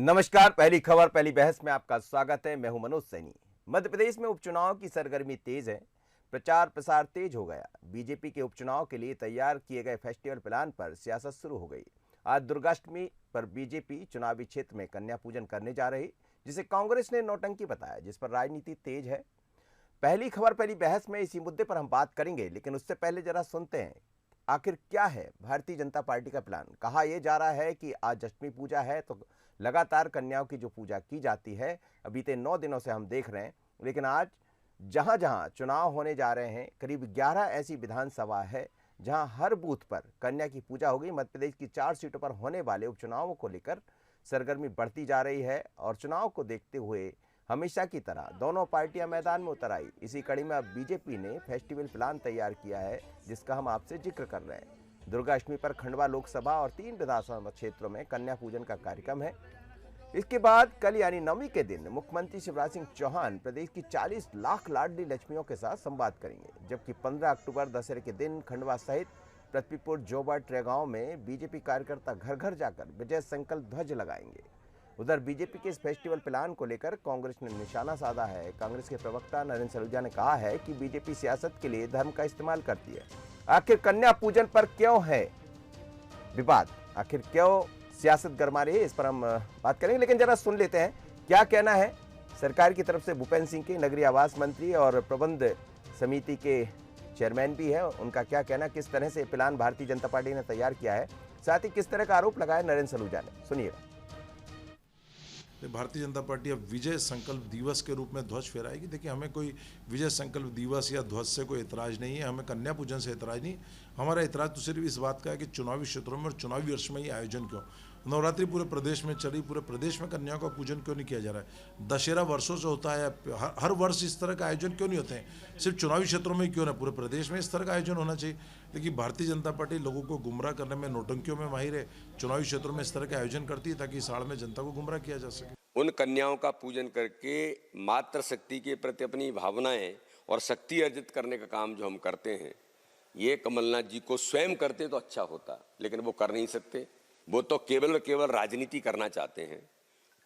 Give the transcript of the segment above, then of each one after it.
नमस्कार। पहली खबर पहली बहस में आपका स्वागत है। मैं हूं मनोज सैनी। मध्य प्रदेश में उपचुनाव की सरगर्मी तेज है। प्रचार प्रसार तेज हो गया। बीजेपी के उपचुनाव के लिए तैयार किए गए फेस्टिवल प्लान पर सियासत शुरू हो गई। आज दुर्गाष्टमी पर बीजेपी चुनावी क्षेत्र में कन्या पूजन करने जा रही, जिसे कांग्रेस ने नौटंकी बताया, जिस पर राजनीति तेज है। पहली खबर पहली बहस में इसी मुद्दे पर हम बात करेंगे, लेकिन उससे पहले जरा सुनते हैं आखिर क्या है भारतीय जनता पार्टी का प्लान। कहा यह जा रहा है कि आज अष्टमी पूजा है तो लगातार कन्याओं की जो पूजा की जाती है, बीते 9 दिनों से हम देख रहे हैं, लेकिन आज जहां जहां चुनाव होने जा रहे हैं, करीब 11 ऐसी विधानसभा है जहां हर बूथ पर कन्या की पूजा होगी। मध्य प्रदेश की 4 सीटों पर होने वाले उपचुनावों को लेकर सरगर्मी बढ़ती जा रही है और चुनाव को देखते हुए हमेशा की तरह दोनों पार्टियां मैदान में उतर आई। इसी कड़ी में अब बीजेपी ने फेस्टिवल प्लान तैयार किया है, जिसका हम आपसे जिक्र कर रहे हैं। दुर्गाष्टमी पर खंडवा लोकसभा और 3 विधानसभा क्षेत्रों में कन्या पूजन का कार्यक्रम है। इसके बाद कल यानी नवमी के दिन मुख्यमंत्री शिवराज सिंह चौहान प्रदेश की 40 लाख लाडली लक्ष्मियों के साथ संवाद करेंगे, जबकि 15 अक्टूबर दशहरे के दिन खंडवा सहित पृथ्वीपुर, जोबा, ट्रेगांव में बीजेपी कार्यकर्ता घर घर जाकर विजय संकल्प ध्वज लगाएंगे। उधर बीजेपी के इस फेस्टिवल प्लान को लेकर कांग्रेस ने निशाना साधा है। कांग्रेस के प्रवक्ता नरेंद्र सलूजा ने कहा है कि बीजेपी सियासत के लिए धर्म का इस्तेमाल करती है। आखिर कन्या पूजन पर क्यों है विवाद, आखिर क्यों सियासत गरमा रही है, इस पर हम बात करेंगे। लेकिन जरा सुन लेते हैं क्या कहना है सरकार की तरफ से। भूपेंद्र सिंह के नगरीय आवास मंत्री और प्रबंध समिति के चेयरमैन भी है, उनका क्या कहना, किस तरह से प्लान भारतीय जनता पार्टी ने तैयार किया है, साथ ही किस तरह का आरोप लगाया नरेंद्र सलूजा ने। सुनिएगा। भारतीय जनता पार्टी अब विजय संकल्प दिवस के रूप में ध्वज फहराएगी। देखिए, हमें कोई विजय संकल्प दिवस या ध्वज से कोई एतराज़ नहीं है, हमें कन्या पूजन से एतराज़ नहीं। हमारा एतराज़ तो सिर्फ इस बात का है कि चुनावी क्षेत्रों में और चुनावी वर्ष में ये आयोजन क्यों। नवरात्रि पूरे प्रदेश में चली, पूरे प्रदेश में कन्याओं का पूजन क्यों नहीं किया जा रहा है। दशहरा वर्षों से होता है, हर वर्ष इस तरह का आयोजन क्यों नहीं होते हैं। सिर्फ चुनावी क्षेत्रों में क्यों ना, पूरे प्रदेश में इस तरह का आयोजन होना चाहिए। लेकिन भारतीय जनता पार्टी लोगों को गुमराह करने में, नौटंकियों में माहिर है। चुनावी क्षेत्रों में इस तरह के आयोजन करती है ताकि इस आड़ में जनता को गुमराह किया जा सके। उन कन्याओं का पूजन करके मातृ शक्ति के प्रति अपनी भावनाएं और शक्ति अर्जित करने का काम जो हम करते हैं, ये कमलनाथ जी को स्वयं करते तो अच्छा होता, लेकिन वो कर नहीं सकते। वो तो केवल और केवल राजनीति करना चाहते हैं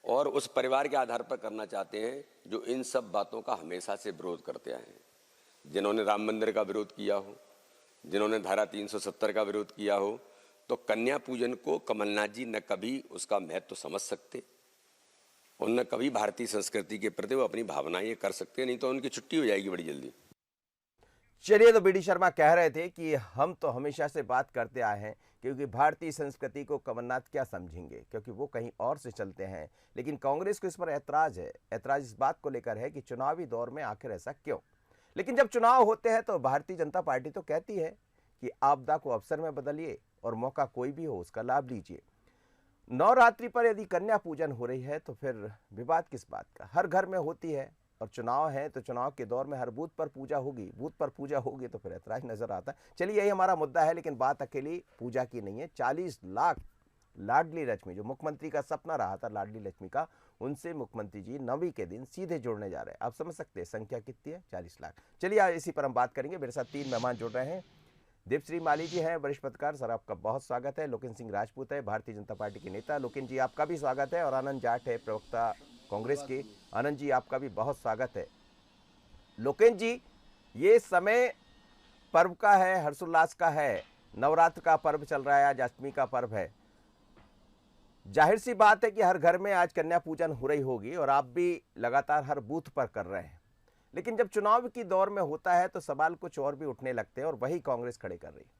और उस परिवार के आधार पर करना चाहते हैं जो इन सब बातों का हमेशा से विरोध करते आए हैं। जिन्होंने राम मंदिर का विरोध किया हो, जिन्होंने धारा 370 का विरोध किया हो, तो कन्या पूजन को कमलनाथ जी न कभी उसका महत्व समझ सकते, उन कभी भारतीय संस्कृति के प्रति वो अपनी भावनाएं कर सकते हैं, नहीं तो उनकी छुट्टी हो जाएगी बड़ी जल्दी। चलिए, तो बीडी शर्मा कह रहे थे कि हम तो हमेशा से बात करते आए हैं, क्योंकि भारतीय संस्कृति को कमलनाथ क्या समझेंगे, क्योंकि वो कहीं और से चलते हैं। लेकिन कांग्रेस को इस पर ऐतराज है। ऐतराज इस बात को लेकर है कि चुनावी दौर में आखिर ऐसा क्यों। लेकिन जब चुनाव होते हैं तो भारतीय जनता पार्टी तो कहती है कि आपदा को अवसर में बदलिए और मौका कोई भी हो उसका लाभ लीजिए। नवरात्रि पर यदि कन्या पूजन हो रही है तो फिर विवाद किस बात का। हर घर में होती है और चुनाव है तो चुनाव के दौर में हर बूथ पर पूजा होगी, बूथ पर पूजा होगी तो फिर ऐतराज नजर आता है। चलिए, यही हमारा मुद्दा है। लेकिन बात अकेली पूजा की नहीं है। 40 लाख लाडली लक्ष्मी, जो मुख्यमंत्री का सपना रहा था लाडली लक्ष्मी का, उनसे मुख्यमंत्री जी नवमी के दिन सीधे जोड़ने जा रहे हैं। आप समझ सकते हैं संख्या कितनी है, 40 लाख। चलिए, आज इसी पर हम बात करेंगे। मेरे साथ 3 मेहमान जुड़ रहे हैं। देवश्री माली जी हैं, वरिष्ठ पत्रकार, सर आपका बहुत स्वागत है। लोकेंद्र सिंह राजपूत है, भारतीय जनता पार्टी के नेता, लोकेंद्र जी आपका भी स्वागत है। और आनंद जाट है, प्रवक्ता कांग्रेस के, आनंद जी आपका भी बहुत स्वागत है। लोकेंद्र जी, ये समय पर्व का है, हर्षोल्लास का है, नवरात्र का पर्व चल रहा है, आज अष्टमी का पर्व है। जाहिर सी बात है कि हर घर में आज कन्या पूजन हो रही होगी और आप भी लगातार हर बूथ पर कर रहे हैं। लेकिन जब चुनाव की दौर में होता है तो सवाल कुछ और भी उठने लगते हैं और वही कांग्रेस खड़े कर रही है।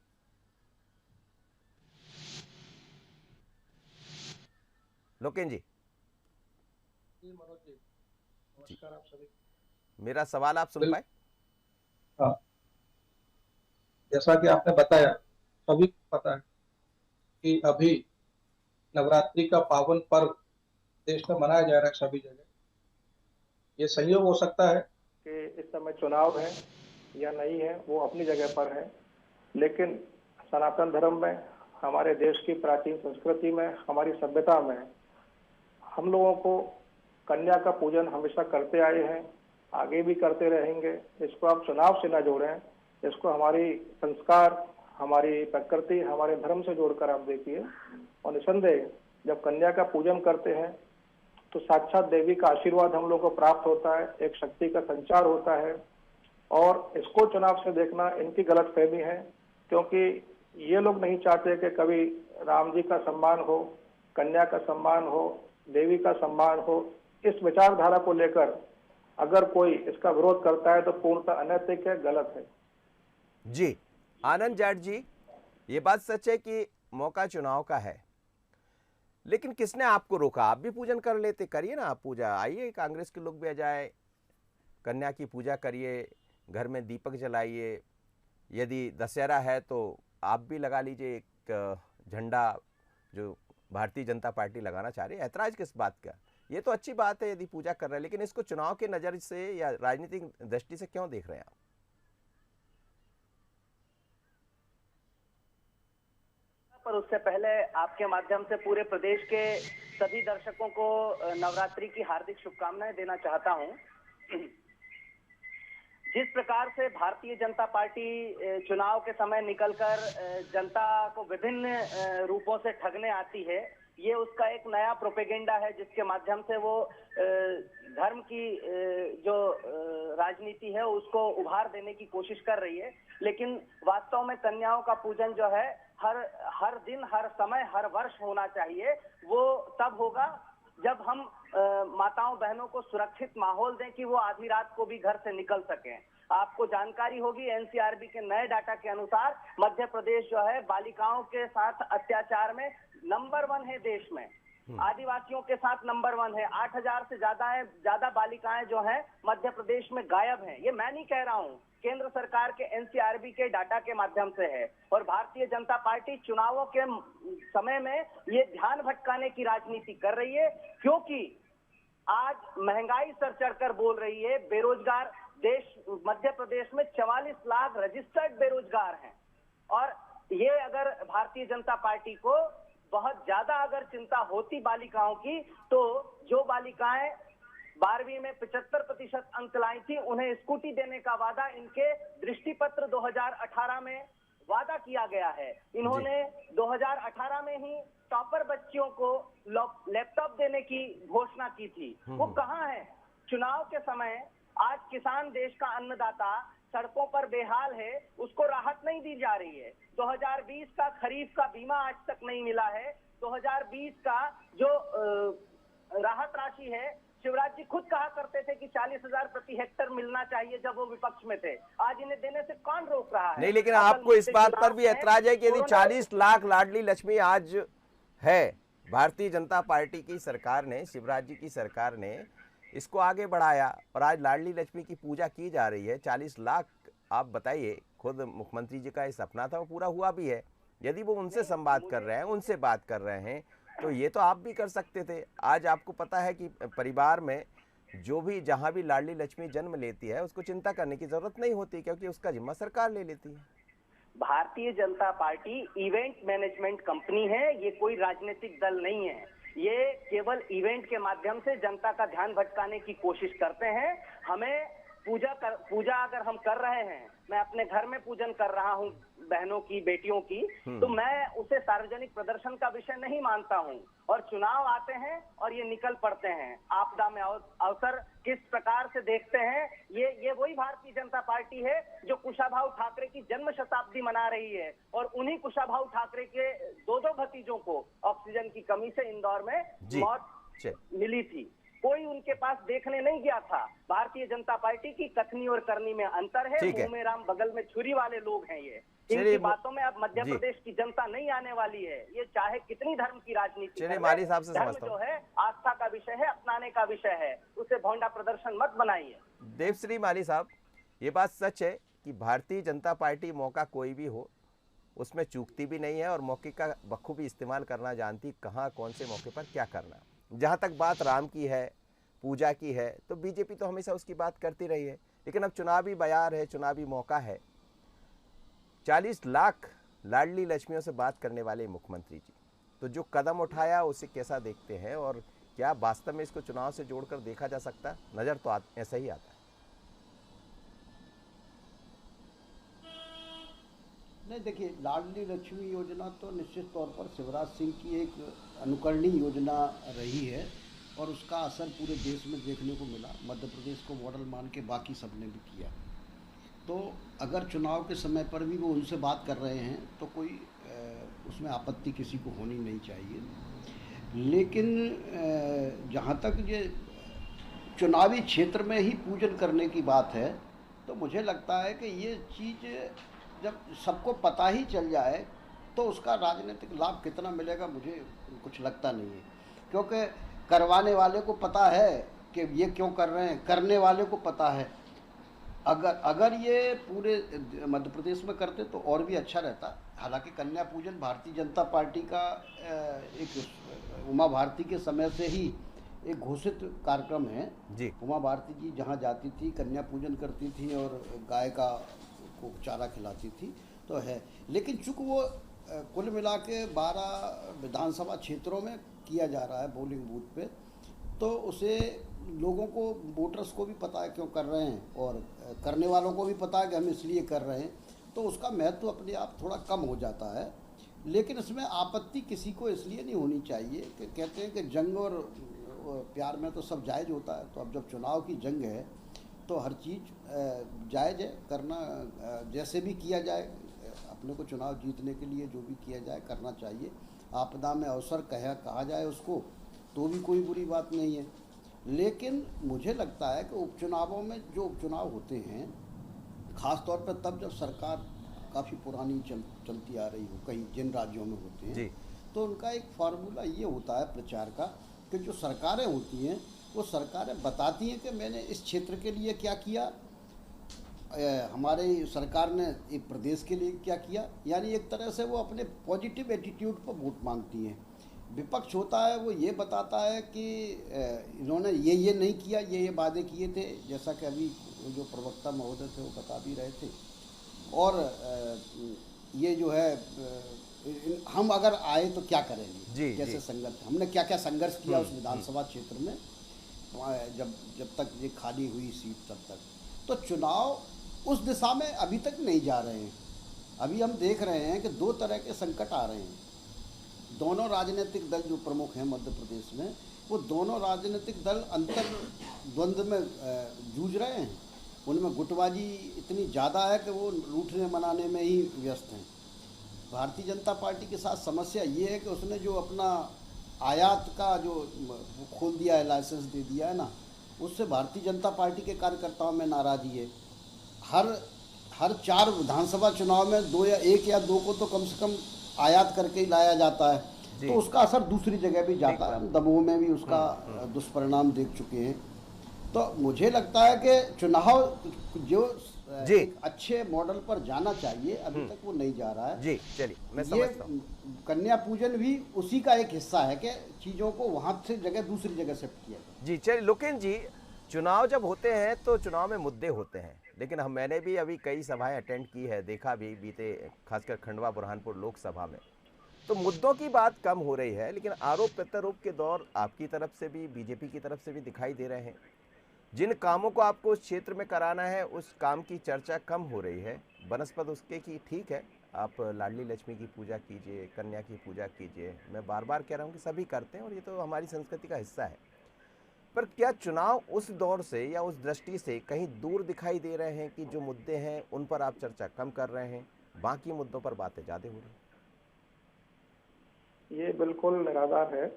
लोकेंद्र जी, नमस्कार आप सभी। मेरा सवाल आप सुन पाए? हाँ, जैसा कि आपने बताया, सभी को पता है कि अभी नवरात्रि का पावन पर्व देश में मनाया जा रहा है सभी जगह। ये संयोग हो सकता है कि इस समय चुनाव है या नहीं है, वो अपनी जगह पर है, लेकिन सनातन धर्म में, हमारे देश की प्राचीन संस्कृति में, हमारी सभ्यता में हम लोगों को कन्या का पूजन हमेशा करते आए हैं, आगे भी करते रहेंगे। इसको आप चुनाव से ना जोड़ें, इसको हमारी संस्कार, हमारी प्रकृति, हमारे धर्म से जोड़कर आप देखिए। और निसंदेह जब कन्या का पूजन करते हैं तो साक्षात देवी का आशीर्वाद हम लोग को प्राप्त होता है, एक शक्ति का संचार होता है। और इसको चुनाव से देखना इनकी गलतफहमी है, क्योंकि ये लोग नहीं चाहते कि कभी राम जी का सम्मान हो, कन्या का सम्मान हो, देवी का सम्मान हो। इस विचारधारा को लेकर अगर कोई इसका विरोध करता है तो पूर्णतः अनैतिक है, गलत है। जी आनंद जाट जी, ये बात सच है कि मौका चुनाव का है, लेकिन किसने आपको रोका? आप भी पूजन कर लेते, करिए ना आप पूजा, आइए कांग्रेस के लोग भी आ जाए, कन्या की पूजा करिए, घर में दीपक जलाइए, यदि दशहरा है तो आप भी लगा लीजिए एक झंडा जो भारतीय जनता पार्टी लगाना चाह रही है। ऐतराज किस बात का? ये तो अच्छी बात है यदि पूजा कर रहे हैं, लेकिन इसको चुनाव के नज़र से या राजनीतिक दृष्टि से क्यों देख रहे हैं आप? पर उससे पहले आपके माध्यम से पूरे प्रदेश के सभी दर्शकों को नवरात्रि की हार्दिक शुभकामनाएं देना चाहता हूं। जिस प्रकार से भारतीय जनता पार्टी चुनाव के समय निकलकर जनता को विभिन्न रूपों से ठगने आती है, ये उसका एक नया प्रोपेगेंडा है, जिसके माध्यम से वो धर्म की जो राजनीति है उसको उभार देने की कोशिश कर रही है। लेकिन वास्तव में कन्याओं का पूजन जो है हर दिन, हर समय, हर वर्ष होना चाहिए। वो तब होगा जब हम माताओं बहनों को सुरक्षित माहौल दें कि वो आधी रात को भी घर से निकल सकें। आपको जानकारी होगी, एनसीआरबी के नए डाटा के अनुसार मध्य प्रदेश जो है बालिकाओं के साथ अत्याचार में नंबर 1 है देश में, आदिवासियों के साथ नंबर 1 है। 8000 से ज्यादा बालिकाएं जो हैं मध्य प्रदेश में गायब हैं। ये मैं नहीं कह रहा हूँ, केंद्र सरकार के एनसीआरबी के डाटा के माध्यम से है। और भारतीय जनता पार्टी चुनावों के समय में ये ध्यान भटकाने की राजनीति कर रही है, क्योंकि आज महंगाई सर चढ़कर बोल रही है। बेरोजगार देश मध्य प्रदेश में 44 लाख रजिस्टर्ड बेरोजगार हैं। और ये अगर भारतीय जनता पार्टी को बहुत ज्यादा अगर चिंता होती बालिकाओं की, तो जो बालिकाएं 12वीं में 75% अंक लाई थी, उन्हें स्कूटी देने का वादा इनके दृष्टिपत्र 2018 में वादा किया गया है। इन्होंने 2018 में ही टॉपर बच्चियों को लैपटॉप देने की घोषणा की थी। वो कहाँ है? चुनाव के समय आज किसान, देश का अन्नदाता, सड़कों पर बेहाल है, उसको राहत नहीं दी जा रही है। 2020 का खरीफ का बीमा आज तक नहीं मिला है। 2020 का जो राहत राशि है, शिवराज जी खुद कहा करते थे कि 40,000 प्रति हेक्टेयर मिलना चाहिए जब वो विपक्ष में थे। आज इन्हें देने से कौन रोक रहा है? नहीं, लेकिन आपको इस बात पर भी ऐतराज है कि यदि 40 लाख लाडली लक्ष्मी आज है, भारतीय जनता पार्टी की सरकार ने, शिवराज जी की सरकार ने इसको आगे बढ़ाया और आज लाडली लक्ष्मी की पूजा की जा रही है। 40 लाख, आप बताइए, खुद मुख्यमंत्री जी का ये सपना था, वो पूरा हुआ भी है। यदि वो उनसे संवाद कर रहे हैं, उनसे बात कर रहे हैं, तो ये तो आप भी कर सकते थे। आज आपको पता है कि परिवार में जो भी, जहाँ भी लाडली लक्ष्मी जन्म लेती है, उसको चिंता करने की जरूरत नहीं होती, क्योंकि उसका जिम्मा सरकार ले लेती है। Bharatiya Janata party event management company है, ये कोई राजनीतिक दल नहीं है। ये केवल इवेंट के माध्यम से जनता का ध्यान भटकाने की कोशिश करते हैं। हमें पूजा अगर हम कर रहे हैं, मैं अपने घर में पूजन कर रहा हूं बहनों की, बेटियों की, तो मैं उसे सार्वजनिक प्रदर्शन का विषय नहीं मानता हूं। और चुनाव आते हैं और ये निकल पड़ते हैं। आपदा में अवसर किस प्रकार से देखते हैं, ये वही भारतीय जनता पार्टी है जो कुशाभाऊ ठाकरे की जन्म शताब्दी मना रही है। और उन्हीं कुशाभाऊ ठाकरे के 2 भतीजों को ऑक्सीजन की कमी से इंदौर में मौत मिली थी। कोई उनके पास देखने नहीं गया था। भारतीय जनता पार्टी की कथनी और करनी में अंतर है। मुंह में राम बगल में छुरी वाले लोग हैं ये। इनकी बातों में अब मध्य प्रदेश की जनता नहीं आने वाली है। ये चाहे कितनी धर्म की राजनीति करे, धर्म जो है आस्था का विषय है, अपनाने का विषय है, उसे भोंडा प्रदर्शन मत बनाइए। देवश्री माली साहब, ये बात सच है कि भारतीय जनता पार्टी मौका कोई भी हो उसमें चूकती भी नहीं है और मौके का बखूबी इस्तेमाल करना जानती, कहाँ कौन से मौके पर क्या करना। जहाँ तक बात राम की है, पूजा की है, तो बीजेपी तो हमेशा उसकी बात करती रही है। लेकिन अब चुनावी बयार है, चुनावी मौका है। 40 लाख लाडली लक्ष्मियों से बात करने वाले मुख्यमंत्री जी, तो जो कदम उठाया उसे कैसा देखते हैं और क्या वास्तव में इसको चुनाव से जोड़कर देखा जा सकता है? नज़र तो ऐसा ही आता है। नहीं, देखिए, लाडली लक्ष्मी योजना तो निश्चित तौर पर शिवराज सिंह की एक अनुकरणीय योजना रही है और उसका असर पूरे देश में देखने को मिला। मध्य प्रदेश को मॉडल मान के बाकी सब ने भी किया। तो अगर चुनाव के समय पर भी वो उनसे बात कर रहे हैं तो कोई उसमें आपत्ति किसी को होनी नहीं चाहिए। लेकिन जहाँ तक ये चुनावी क्षेत्र में ही पूजन करने की बात है, तो मुझे लगता है कि ये चीज़ जब सबको पता ही चल जाए तो उसका राजनीतिक लाभ कितना मिलेगा मुझे कुछ लगता नहीं है। क्योंकि करवाने वाले को पता है कि ये क्यों कर रहे हैं, करने वाले को पता है। अगर ये पूरे मध्य प्रदेश में करते तो और भी अच्छा रहता। हालांकि कन्या पूजन भारतीय जनता पार्टी का एक उमा भारती के समय से ही एक घोषित कार्यक्रम है जी। उमा भारती जी जहाँ जाती थी कन्या पूजन करती थी और गाय का को चारा खिलाती थी, तो है। लेकिन चूँकि वो कुल मिला के 12 विधानसभा क्षेत्रों में किया जा रहा है पोलिंग बूथ पे, तो उसे लोगों को, वोटर्स को भी पता है क्यों कर रहे हैं और करने वालों को भी पता है कि हम इसलिए कर रहे हैं, तो उसका महत्व अपने आप थोड़ा कम हो जाता है। लेकिन इसमें आपत्ति किसी को इसलिए नहीं होनी चाहिए कि कहते हैं कि जंग और प्यार में तो सब जायज़ होता है। तो अब जब चुनाव की जंग है तो हर चीज़ जायज़ है करना, जैसे भी किया जाए। अपने को चुनाव जीतने के लिए जो भी किया जाए करना चाहिए। आपदा में अवसर कहा जाए उसको तो भी कोई बुरी बात नहीं है। लेकिन मुझे लगता है कि उपचुनावों में जो उपचुनाव होते हैं, ख़ास तौर पर तब जब सरकार काफ़ी पुरानी चलती आ रही हो, कहीं जिन राज्यों में होते हैं, तो उनका एक फार्मूला ये होता है प्रचार का कि जो सरकारें होती हैं वो सरकारें बताती हैं कि मैंने इस क्षेत्र के लिए क्या किया, हमारे सरकार ने एक प्रदेश के लिए क्या किया। यानी एक तरह से वो अपने पॉजिटिव एटीट्यूड पर वोट मांगती हैं। विपक्ष होता है वो ये बताता है कि इन्होंने ये नहीं किया, ये वादे किए थे, जैसा कि अभी जो प्रवक्ता महोदय थे वो बता भी रहे थे। और ये जो है हम अगर आए तो क्या करेंगे, जैसे संघर्ष हमने क्या क्या संघर्ष किया उस विधानसभा क्षेत्र में जब तक ये खाली हुई सीट तब तक। तो चुनाव उस दिशा में अभी तक नहीं जा रहे हैं। अभी हम देख रहे हैं कि दो तरह के संकट आ रहे हैं। दोनों राजनीतिक दल जो प्रमुख हैं मध्य प्रदेश में, वो दोनों राजनीतिक दल अंतर द्वंद्व में जूझ रहे हैं। उनमें गुटबाजी इतनी ज़्यादा है कि वो रूठने मनाने में ही व्यस्त हैं। भारतीय जनता पार्टी के साथ समस्या ये है कि उसने जो अपना आयात का जो खोल दिया है, लाइसेंस दे दिया है ना, उससे भारतीय जनता पार्टी के कार्यकर्ताओं में नाराज़गी है। हर 4 विधानसभा चुनाव में 2 या 1 या 2 को तो कम से कम आयात करके ही लाया जाता है, तो उसका असर दूसरी जगह भी जाता है। दमोह में भी उसका दुष्परिणाम देख चुके हैं। तो मुझे लगता है कि चुनाव जो अच्छे मॉडल पर जाना चाहिए अभी तक वो नहीं जा रहा है। जी चलिए, मैं समझता हूं। कन्या पूजन भी उसी का एक हिस्सा है कि चीज़ों को वहाँ से दूसरी जगह शिफ्ट किया जाए। जी चलिए लोकेन जी, चुनाव जब होते हैं तो चुनाव में मुद्दे होते हैं, लेकिन मैंने भी अभी कई सभाएं अटेंड की है, देखा भी बीते खासकर खंडवा बुरहानपुर लोकसभा में, तो मुद्दों की बात कम हो रही है, लेकिन आरोप प्रत्यारोप के दौर आपकी तरफ से भी बीजेपी की तरफ से भी दिखाई दे रहे हैं। जिन कामों को आपको उस क्षेत्र में कराना है उस काम की चर्चा कम हो रही है, बनस्पत उसके की ठीक है, आप लाडली लक्ष्मी की पूजा कीजिए, कन्या की पूजा कीजिए, मैं बार बार कह रहा हूँ कि सभी करते हैं और ये तो हमारी संस्कृति का हिस्सा है। पर क्या चुनाव उस दौर से या उस दृष्टि से कहीं दूर दिखाई दे रहे हैं कि जो मुद्दे हैं उन पर आप चर्चा कम कर रहे हैं, बाकी मुद्दों पर बातें ज़्यादा हो रही हैं? ये बिल्कुल निराधार है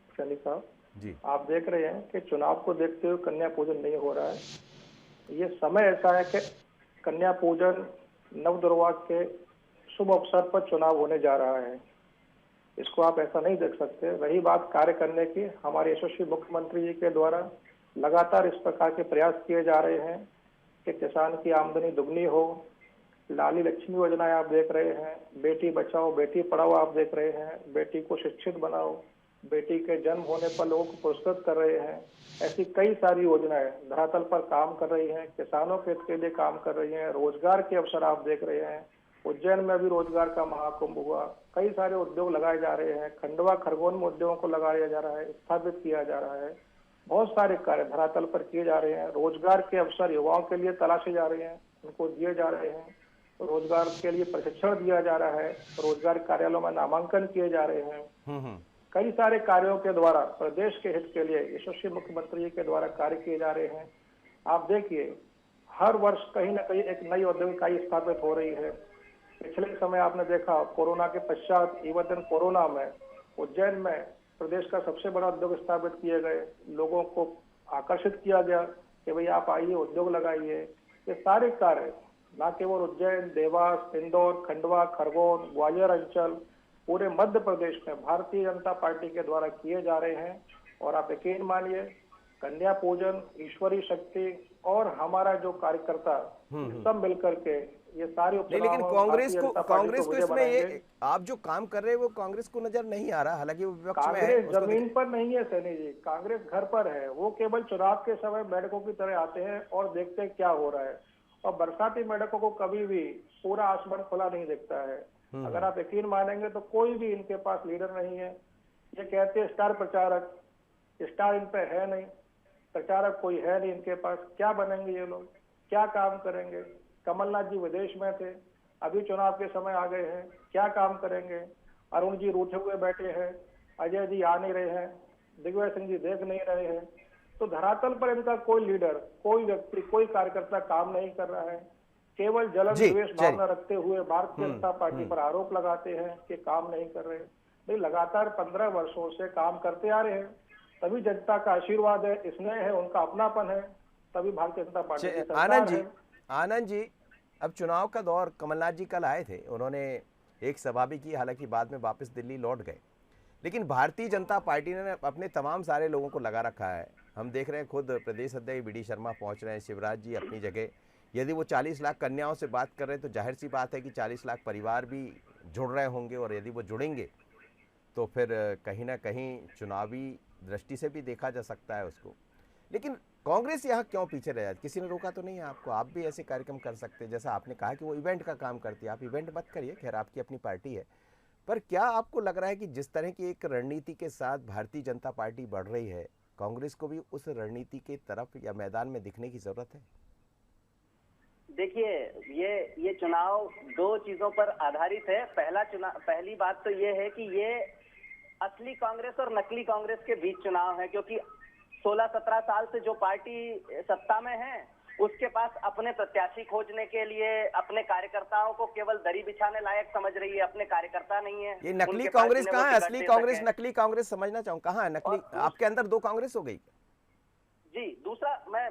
सैनी साहब जी। आप देख रहे हैं कि चुनाव को देखते हुए कन्या पूजन नहीं हो रहा है। ये समय ऐसा है कि कन्या पूजन नवदुर्वा के शुभ अवसर पर चुनाव होने जा रहा है, इसको आप ऐसा नहीं देख सकते। रही बात कार्य करने की, हमारे यशस्वी मुख्यमंत्री जी के द्वारा लगातार इस प्रकार के प्रयास किए जा रहे हैं कि किसान की आमदनी दुगनी हो। लाडली लक्ष्मी योजना आप देख रहे हैं, बेटी बचाओ बेटी पढ़ाओ आप देख रहे हैं, बेटी को शिक्षित बनाओ, बेटी के जन्म होने पर लोगों को पुरस्कृत कर रहे हैं। ऐसी कई सारी योजनाएं धरातल पर काम कर रही हैं, किसानों के हित के लिए काम कर रही हैं। रोजगार के अवसर आप देख रहे हैं, उज्जैन में भी रोजगार का महाकुंभ हुआ, कई सारे उद्योग लगाए जा रहे हैं। खंडवा खरगोन में उद्योगों को लगाया जा रहा है, स्थापित किया जा रहा है। बहुत सारे कार्य धरातल पर किए जा रहे हैं। रोजगार के अवसर युवाओं के लिए तलाशे जा रहे हैं, उनको दिए जा रहे हैं। रोजगार के लिए प्रशिक्षण दिया जा रहा है, रोजगार कार्यालयों में नामांकन किए जा रहे हैं। कई सारे कार्यों के द्वारा प्रदेश के हित के लिए यशस्वी मुख्यमंत्री के द्वारा कार्य किए जा रहे हैं। आप देखिए, हर वर्ष कहीं ना कहीं एक नई औद्योगिक इकाई स्थापित हो रही है। पिछले समय आपने देखा कोरोना के पश्चात इवन कोरोना में उज्जैन में प्रदेश का सबसे बड़ा उद्योग स्थापित किए गए, लोगों को आकर्षित किया गया कि भाई आप आइए, उद्योग लगाइए। ये सारे कार्य न केवल उज्जैन, देवास, इंदौर, खंडवा, खरगोन, ग्वालियर अंचल, पूरे मध्य प्रदेश में भारतीय जनता पार्टी के द्वारा किए जा रहे हैं। और आप यकीन मानिए, कन्या पूजन, ईश्वरी शक्ति और हमारा जो कार्यकर्ता सब मिलकर के ये सारे लेकिन कांग्रेस को इसमें ये आप जो काम कर रहे हैं वो कांग्रेस को नजर नहीं आ रहा, हालांकि वो विपक्ष में है। कांग्रेस जमीन पर नहीं है सैनी जी, कांग्रेस घर पर है। वो केवल चुनाव के समय मेढकों की तरह आते हैं और देखते हैं क्या हो रहा है। और बरसाती मेढकों को कभी भी पूरा आसमान खुला नहीं दिखता है। अगर आप यकीन मानेंगे तो कोई भी इनके पास लीडर नहीं है। ये कहते हैं स्टार प्रचारक, स्टार इन पे है नहीं, प्रचारक कोई है नहीं इनके पास। क्या बनेंगे ये लोग, क्या काम करेंगे? कमलनाथ जी विदेश में थे, अभी चुनाव के समय आ गए हैं, क्या काम करेंगे? अरुण जी रूठे हुए बैठे हैं, अजय जी आ नहीं रहे हैं, दिग्विजय सिंह जी देख नहीं रहे हैं। तो धरातल पर इनका कोई लीडर, कोई व्यक्ति, कोई कार्यकर्ता काम नहीं कर रहा है। केवल जलन द्वेष भावना रखते हुए भारतीय जनता पार्टी पर आरोप लगाते हैं कि काम नहीं कर रहे। भाई लगातार 15 वर्षों से काम करते आ रहे हैं, तभी जनता का आशीर्वाद है, स्नेह है, उनका अपनापन है, तभी भारतीय जनता पार्टी की सरकार है। आनंद जी, अब चुनाव का दौर, कमलनाथ जी कल आए थे, उन्होंने एक सभा भी की, हालांकि बाद में वापस दिल्ली लौट गए। लेकिन भारतीय जनता पार्टी ने अपने तमाम सारे लोगों को लगा रखा है। हम देख रहे हैं खुद प्रदेश अध्यक्ष बीडी शर्मा पहुंच रहे हैं, शिवराज जी अपनी जगह। यदि वो 40 लाख कन्याओं से बात कर रहे हैं तो जाहिर सी बात है कि 40 लाख परिवार भी जुड़ रहे होंगे, और यदि वो जुड़ेंगे तो फिर कहीं ना कहीं चुनावी दृष्टि से भी देखा जा सकता है उसको। लेकिन कांग्रेस यहाँ क्यों पीछे रह जाती? किसी ने रोका तो नहीं है आपको? आप भी ऐसे कार्यक्रम कर सकते हैं, जैसा आपने कहा कि वो इवेंट का काम करती है, आप इवेंट मत करिए, खैर आपकी अपनी पार्टी है। पर क्या आपको लग रहा है कि जिस तरह की एक रणनीति के साथ भारतीय जनता पार्टी बढ़ रही है, कांग्रेस को भी उस रणनीति के तरफ या मैदान में दिखने की जरूरत है? देखिए, ये चुनाव दो चीजों पर आधारित है। पहली बात तो ये है कि ये असली कांग्रेस और नकली कांग्रेस के बीच चुनाव है, क्योंकि 16-17 साल से जो पार्टी सत्ता में है उसके पास अपने प्रत्याशी खोजने के लिए अपने कार्यकर्ताओं को केवल दरी बिछाने लायक समझ रही है, अपने कार्यकर्ता नहीं है। ये नकली कांग्रेस कहाँ है? असली कांग्रेस, नकली कांग्रेस समझना चाहूँ, कहाँ है नकली? आपके अंदर दो कांग्रेस हो गई जी। दूसरा, मैं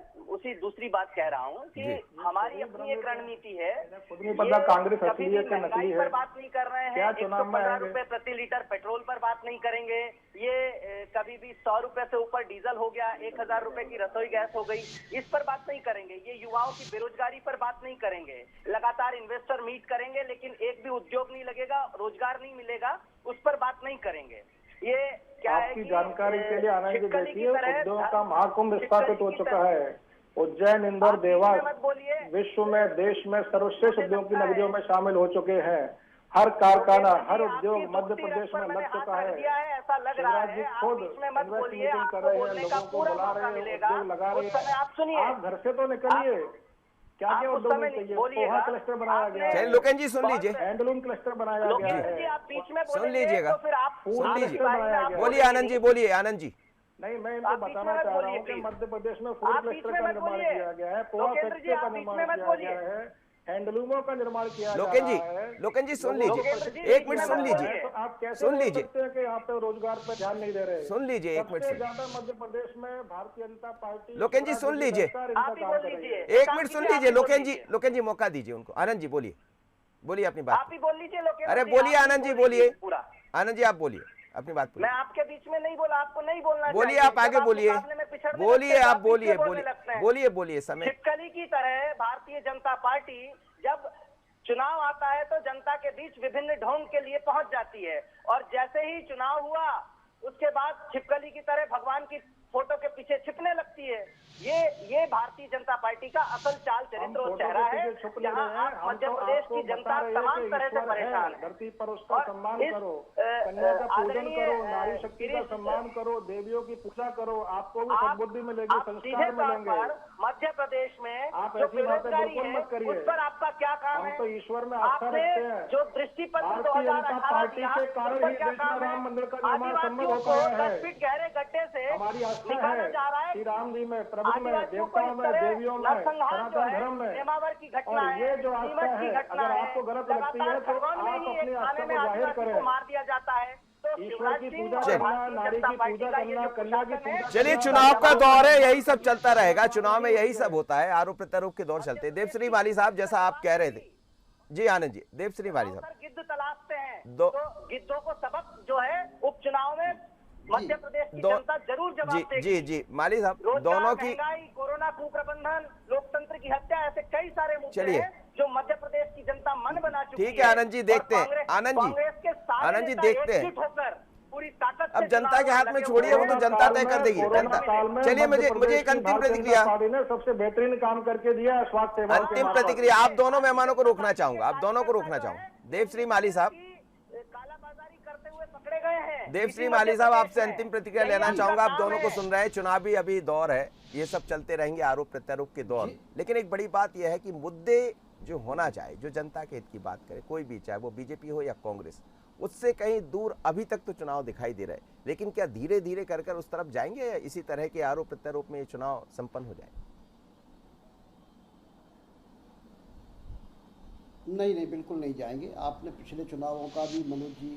दूसरी बात कह रहा हूँ कि हमारी अपनी एक रणनीति है। कांग्रेस कभी भी महंगाई पर बात नहीं कर रहे हैं, 115 रुपए प्रति लीटर पेट्रोल पर बात नहीं करेंगे, ये कभी भी 100 रुपए से ऊपर डीजल हो गया, 1000 रुपए की रसोई गैस हो गई, इस पर बात नहीं करेंगे। ये युवाओं की बेरोजगारी पर बात नहीं करेंगे। लगातार इन्वेस्टर मीट करेंगे लेकिन एक भी उद्योग नहीं लगेगा, रोजगार नहीं मिलेगा, उस पर बात नहीं करेंगे। ये क्या है आपकी जानकारी के लिए आनंद जी देखिए, उद्योगों का महाकुंभ स्थापित हो चुका है। उज्जैन, इंदौर, देवास विश्व में, देश में सर्वश्रेष्ठ उद्योग की नगरियों में शामिल हो चुके हैं। हर कारखाना, हर उद्योग मध्य प्रदेश में लग चुका है। ऐसा लग रहा है, खुद इन्वेस्टमेंट कर रहे हैं, लोगों को बुला रहे हैं, उद्योग लगा रहे हैं। आप घर से तो निकलिए, क्या क्या उद्योग में चाहिए? पोहा क्लस्टर बनाया गया है, लोकेन जी सुन लीजिए, हैंडलूम क्लस्टर बनाया गया है, सुन लीजिएगा, सुन लीजिए। बोलिए आनंद जी, बोलिए आनंद जी। नहीं, मैं इनको बताना चाह रहा हूँ कि मध्य प्रदेश में फूड क्लस्टर का निर्माण किया गया है, पोहा फैक्ट्री का निर्माण किया गया है, हैंडलूमों का निर्माण किया जा रहा है। लोकेन जी सुन लीजिए, एक मिनट सुन लीजिए। तो आप कैसे सुन लीजिए कि यहाँ पे रोजगार पे ध्यान नहीं दे रहे? सुन लीजिए, एक मिनट। ज्यादा मध्य प्रदेश में भारतीय जनता पार्टी। लोकेन जी सुन लीजिए, एक मिनट सुन लीजिए। लोकेन जी मौका दीजिए उनको। आनंद जी बोलिए, बोलिए अपनी बात। आप ही बोल लीजिए। अरे बोलिए आनंद जी, बोलिए। आनंद जी आप बोलिए अपनी बात। मैं आपके बीच में नहीं बोला, आपको नहीं बोलना। बोलिए, आप आगे बोलिए, बोलिए आप बोलिए, बोलिए बोलिए। समय छिपकली की तरह भारतीय जनता पार्टी जब चुनाव आता है तो जनता के बीच विभिन्न ढोंग के लिए पहुंच जाती है, और जैसे ही चुनाव हुआ उसके बाद छिपकली की तरह भगवान की फोटो के पीछे छिपने लगती है। ये भारतीय जनता पार्टी का असल चाल चरित्र और चेहरा है, जहां आप मध्य प्रदेश की जनता तमाम तरह से परेशान है। धरती पर उसका सम्मान करो, कन्या का पूजन करो, नारी शक्ति का सम्मान करो, देवियों की पूजा करो, आपको भी सद्बुद्धि मिलेगी, संस्कार मिलेंगे। मध्य प्रदेश में आप जो ऐसी बातें बेरोजगारी बिल्कुल है, मत करिए। उस पर आपका क्या काम है? हम तो ईश्वर में आस्था आपने रखते हैं। जो दृष्टिपत्र भारतीय जनता 2018 पार्टी दिया, के उस कारण पर ही क्या देश में काम है? राम मंदिर का निर्माण संभव आदिवासियों हो को पाया 10 है। फीट गहरे गड्ढे से हमारी आस्था निकाला है जा रहा है। श्री राम जी में, प्रभु में, आदिवासियों को देवताओं इस में, तरह देवियों में, नरसंहार जो सनातन है, धर्म में। नेमावर की घटना और है, ये जो आस्था नीमच की है, घटना अगर है, आपको गलत लगती है लगातार तो खरगोन में आप ही अपनी एक आस्था थाने में को जाहिर आदिवासी करें। को मार दिया जाता है। तो ईश्वर शिवराज की सिंह पूजा और करना, भारतीय नारी जनता की पार्टी पूजा का ये करना, जो कन्या की प्रशासन है, पूजा चलिए, करना, चुनाव का दौर है, यही सब चलता रहेगा। चुनाव में यही सब होता है, आरोप प्रत्यारोप के दौर चलते हैं। देवश्री माली साहब, जैसा आप कह रहे थे, जी आनंद जी, देवश्री माली साहब, गिद्ध तलाशते हैं दो तो गिद्धों को सबक जो है उपचुनाव में मध्य प्रदेश की जनता जरूर जवाब देगी। जी माली साहब, रोजगार, दोनों की महंगाई, कोरोना कुप्रबंधन, लोकतंत्र की हत्या, ऐसे कई सारे मुद्दे चलिए। हैं जो मध्य प्रदेश की जनता मन बना चुकी है। ठीक है आनंद जी, देखते हैं। आनंद जी, कांग्रेस के सारे आनंद जी, नेता देखते हैं। एकजुट होकर पूरी ताकत अब से जनता के हाथ में लगे छोड़िए, वो तो हुए जनता तय कर देगी। जनता, चलिए मुझे एक अंतिम प्रतिक्रिया, पार्टी ने सबसे बेहतरीन काम करके दिया है स्वास्थ्य सेवा के अंतिम मार्फत। प्रतिक्रिया। आप दोनों मेहमानों को रोकना चाहूंगा, आप दोनों को रोकना चाहूंगा। देवश्री माली साहब, कालाबाजारी करते हुए पकड़े गए हैं। देवश्री माली साहब, आपसे अंतिम प्रतिक्रिया लेना चाहूंगा। आप दोनों को सुन रहे हैं, चुनाव भी अभी दौर है, ये सब चलते रहेंगे, आरोप प्रत्यारोप के दौर। लेकिन एक बड़ी बात यह है कि मुद्दे जो होना चाहे, जो जनता के हित की बात करे, कोई भी, चाहे वो बीजेपी हो या कांग्रेस, उससे कहीं दूर अभी तक तो चुनाव दिखाई दे रहे हैं। लेकिन क्या धीरे धीरे कर कर उस तरफ जाएंगे या इसी तरह के आरोप प्रत्यारोप में ये चुनाव संपन्न हो जाए? नहीं, बिल्कुल नहीं जाएंगे। आपने पिछले चुनावों का भी मनोज जी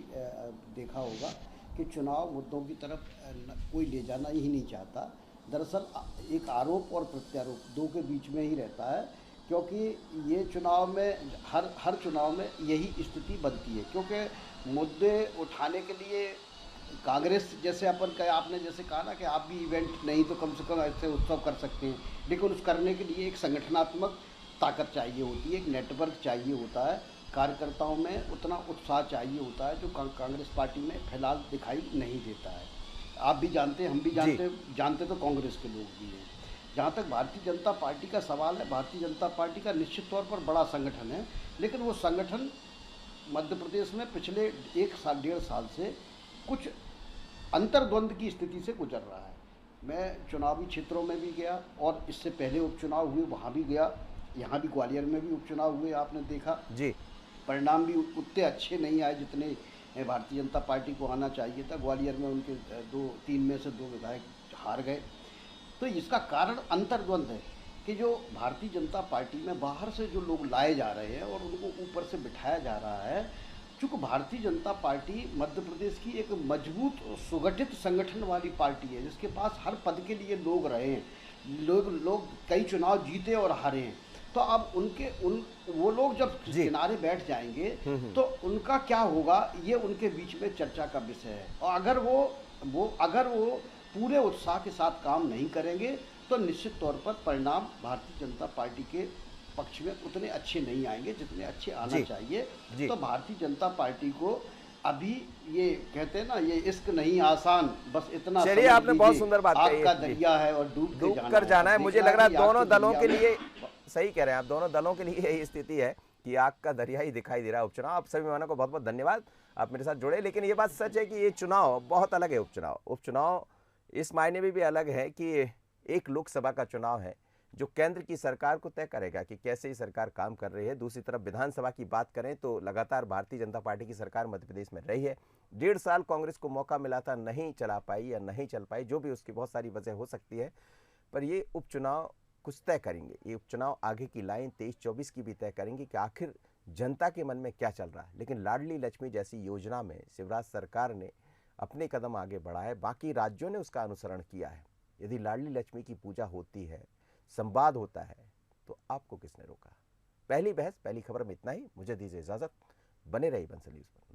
देखा होगा कि चुनाव मुद्दों की तरफ कोई ले जाना ही नहीं चाहता। दरअसल एक आरोप और प्रत्यारोप दो के बीच में ही रहता है, क्योंकि ये चुनाव में हर चुनाव में यही स्थिति बनती है। क्योंकि मुद्दे उठाने के लिए कांग्रेस जैसे आपने जैसे कहा ना कि आप भी इवेंट नहीं तो कम से कम ऐसे उत्सव कर सकते हैं, लेकिन उस करने के लिए एक संगठनात्मक ताकत चाहिए होती है, एक नेटवर्क चाहिए होता है, कार्यकर्ताओं में उतना उत्साह चाहिए होता है जो कांग्रेस पार्टी में फिलहाल दिखाई नहीं देता है। आप भी जानते हैं, हम भी जानते तो कांग्रेस के लोग भी हैं। जहाँ तक भारतीय जनता पार्टी का सवाल है, भारतीय जनता पार्टी का निश्चित तौर पर बड़ा संगठन है, लेकिन वो संगठन मध्य प्रदेश में पिछले 1-1.5 साल से कुछ अंतर्द्वंद की स्थिति से गुजर रहा है। मैं चुनावी क्षेत्रों में भी गया और इससे पहले उपचुनाव हुए वहाँ भी गया, यहाँ भी ग्वालियर में भी उपचुनाव हुए, आपने देखा जी, परिणाम भी उतने अच्छे नहीं आए जितने भारतीय जनता पार्टी को आना चाहिए था। ग्वालियर में उनके 2-3 में से 2 विधायक हार गए। तो इसका कारण अंतर्द्वंद है कि जो भारतीय जनता पार्टी में बाहर से जो लोग लाए जा रहे हैं और उनको ऊपर से बिठाया जा रहा है। चूँकि भारतीय जनता पार्टी मध्य प्रदेश की एक मजबूत सुगठित संगठन वाली पार्टी है, जिसके पास हर पद के लिए लोग रहे हैं, लोग कई चुनाव जीते और हारे हैं। तो अब वो लोग जब किनारे बैठ जाएंगे तो उनका क्या होगा, ये उनके बीच में चर्चा का विषय है। और अगर वो पूरे उत्साह के साथ काम नहीं करेंगे तो निश्चित तौर पर परिणाम भारतीय जनता पार्टी के पक्ष में उतने अच्छे नहीं आएंगे जितने अच्छे आना चाहिए। तो भारतीय जनता पार्टी को अभी ये कहते हैं ना, ये इश्क नहीं आसान, बस इतना। चलिए, आपने बहुत सुंदर बात कही, आग का दरिया है और डूब कर जाना है। मुझे लग रहा है दोनों दलों के लिए, सही कह रहे हैं आप, दोनों दलों के लिए यही स्थिति है कि आग का दरिया ही दिखाई दे रहा है उपचुनाव। आप सभी मेहमानों को बहुत बहुत धन्यवाद, आप मेरे साथ जुड़े। लेकिन ये बात सच है कि ये चुनाव बहुत अलग है। उपचुनाव इस मायने में भी अलग है कि एक लोकसभा का चुनाव है जो केंद्र की सरकार को तय करेगा कि कैसे ये सरकार काम कर रही है। दूसरी तरफ विधानसभा की बात करें तो लगातार भारतीय जनता पार्टी की सरकार मध्य प्रदेश में रही है। 1.5 साल कांग्रेस को मौका मिला था, नहीं चला पाई या नहीं चल पाई, जो भी उसकी बहुत सारी वजह हो सकती है। पर ये उपचुनाव कुछ तय करेंगे। ये उपचुनाव आगे की लाइन 23-24 की भी तय करेंगे कि आखिर जनता के मन में क्या चल रहा है। लेकिन लाडली लक्ष्मी जैसी योजना में शिवराज सरकार ने अपने कदम आगे बढ़ाए, बाकी राज्यों ने उसका अनुसरण किया है। यदि लाडली लक्ष्मी की पूजा होती है, संवाद होता है, तो आपको किसने रोका? पहली बहस, पहली खबर में इतना ही। मुझे दीजिए इजाजत, बने रहिए बंसल न्यूज़ पर।